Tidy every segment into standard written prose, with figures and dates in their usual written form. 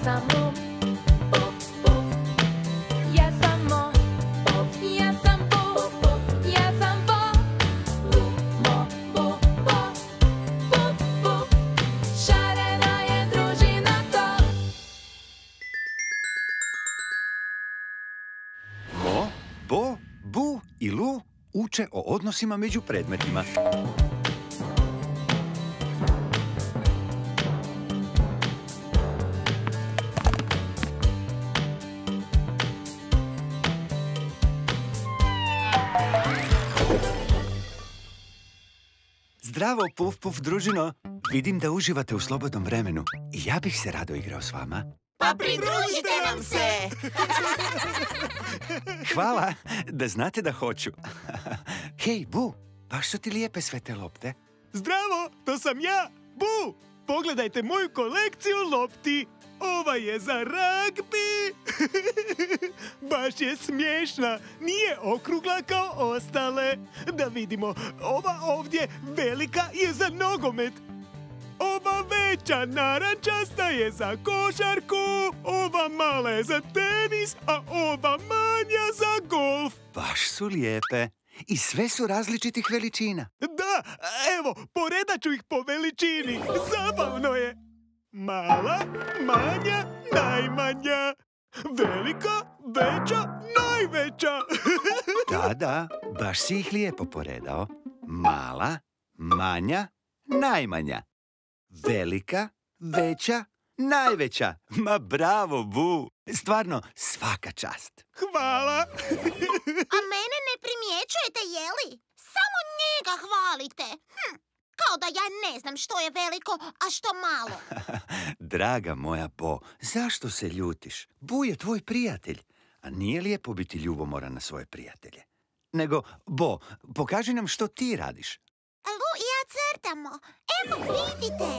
sam Mo. Puf, puf. Ja sam Mo. Puf, ja sam Puf, puf. Ja sam Bo. Lu, Mo, Bo, Bo. Puf, puf. Šarena je družina to. Mo, Bo, Bu i Lu uče o odnosima među predmetima. Zdravo, Puf Puf družino. Vidim da uživate u slobodnom vremenu i ja bih se rado igrao s vama. Pa pridružite nam se! Hvala, da znate da hoću. Hej, Bu, baš su ti lijepe sve te lopte. Zdravo, to sam ja, Bu! Pogledajte moju kolekciju lopti. Ova je za ragbi. Baš je smiješna. Nije okrugla kao ostale. Da vidimo, ova ovdje velika je za nogomet. Ova veća narančasta je za košarku. Ova mala je za tenis, a ova manja za golf. Baš su lijepe. I sve su različitih veličina. Da, evo, poredat ću ih po veličini. Zabavno je. Mala, manja, najmanja. Velika, veća, najveća. Da, baš si ih lijepo poredao. Mala, manja, najmanja. Velika, veća, najveća. Ma bravo, Bu. Stvarno, svaka čast. Hvala. A mene ne primjećujete, jeli? Samo njega hvalite. Kao da ja ne znam što je veliko, a što malo. Draga moja Bo, zašto se ljutiš? Bu je tvoj prijatelj, a nije lijepo biti ljubomoran na svoje prijatelje. Nego, Bo, pokaži nam što ti radiš. Lu i ja crtamo. Evo vidite,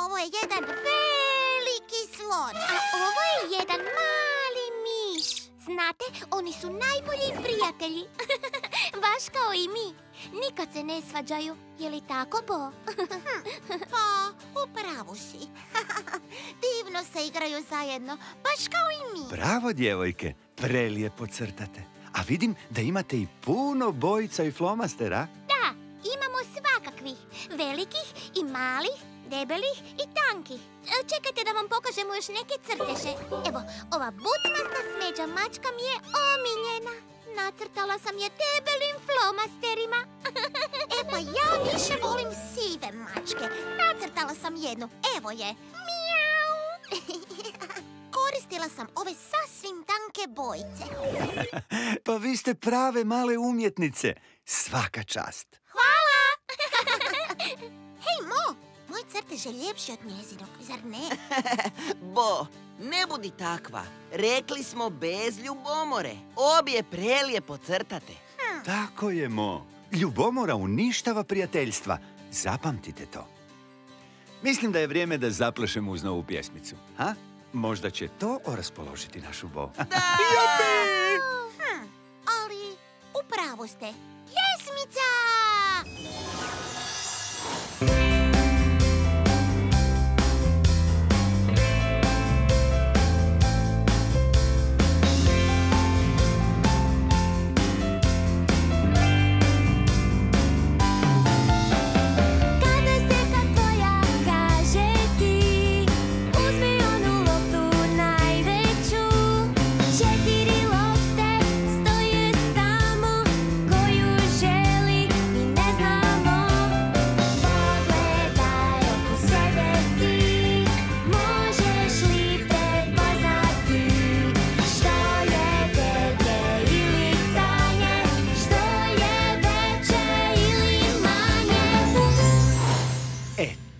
ovo je jedan veliki slon, a ovo je jedan mali miš. Znate, oni su najbolji prijatelji. Baš kao i mi. Nikad se ne svađaju. Je li tako, Bo? Pa, upravo si. Divno se igraju zajedno, baš kao i mi. Bravo, djevojke, prelijepo crtate. A vidim da imate i puno bojica i flomastera. Da, imamo svakakvih. Velikih i malih, debelih i tankih. Čekajte da vam pokažemo još neke crteže. Evo, ova bucmasta smeđa mačka mi je omiljena. Nacrtala sam je debelim flomasterima. E pa ja više volim sive mačke. Nacrtala sam jednu. Evo je. Mijau. Koristila sam ove sasvim tanke bojice. Pa vi ste prave male umjetnice. Svaka čast. Hvala! Hej, Mo! Moj crtež je ljepši od njezinog, zar ne? Bo, ne budi takva. Rekli smo bez ljubomore. Obje prelijepo crtate. Tako je, Mo. Ljubomora uništava prijateljstva. Zapamtite to. Mislim da je vrijeme da zaplešemo uz novu pjesmicu. Ha? Možda će to oraspoložiti našu Bo. Ali, upravo ste. Pjesmica!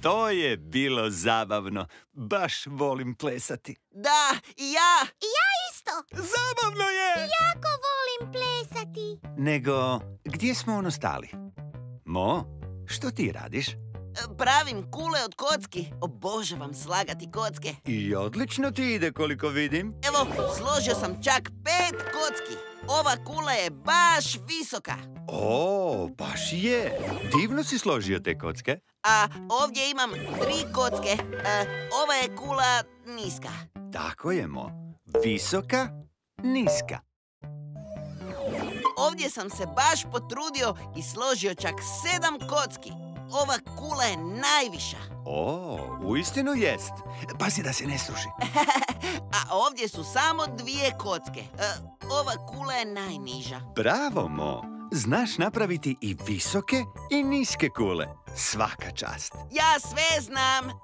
To je bilo zabavno. Baš volim plesati. Da, i ja! I ja isto! Zabavno je! Jako volim plesati. Nego, gdje smo ono stali? Mo, što ti radiš? Pravim kule od kocki. Obožavam slagati kocke. I odlično ti ide koliko vidim. Evo, složio sam čak 5 kocki. Ova kula je baš visoka. O, baš je. Divno si složio te kocke. A ovdje imam 3 kocke. Ova je kula niska. Tako je, Mo. Visoka, niska. Ovdje sam se baš potrudio i složio čak 7 kocki. Ova kula je najviša. O, uistinu jest. Pazi da se ne sruši. A ovdje su samo 2 kocke. Ova kula je najniža. Bravo, Mo. Znaš napraviti i visoke i niske kule. Svaka čast. Ja sve znam.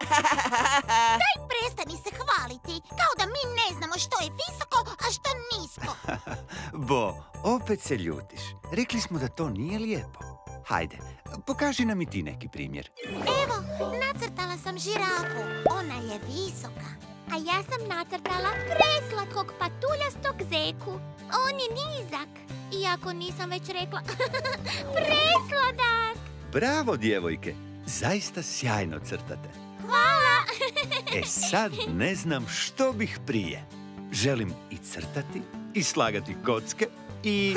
Prestani se hvaliti, kao da mi ne znamo što je visoko, a što nisko. Bo, opet se ljutiš. Rekli smo da to nije lijepo. Hajde, pokaži nam i ti neki primjer. Evo, nacrtala sam žirafu. Ona je visoka. A ja sam nacrtala preslatkog patuljastog zeku. On je nizak. Iako nisam već rekla presladak. Bravo, djevojke. Zaista sjajno crtate. Hvala. E sad ne znam što bih prije. Želim i crtati, i slagati kocke, i...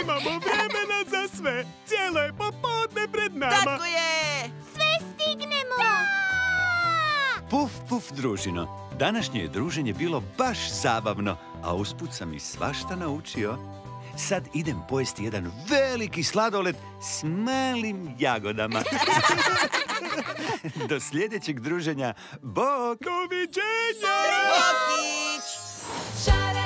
Imamo vremena za sve. Cijelo je popodne pred nama. Tako je! Sve stignemo. Puf, puf, družino. Današnje je druženje bilo baš zabavno, a usput sam i svašta naučio. Sad idem pojesti jedan veliki sladoled s malim jagodama. Do sljedećeg druženja. Bok! Doviđenja! Bokić! Šara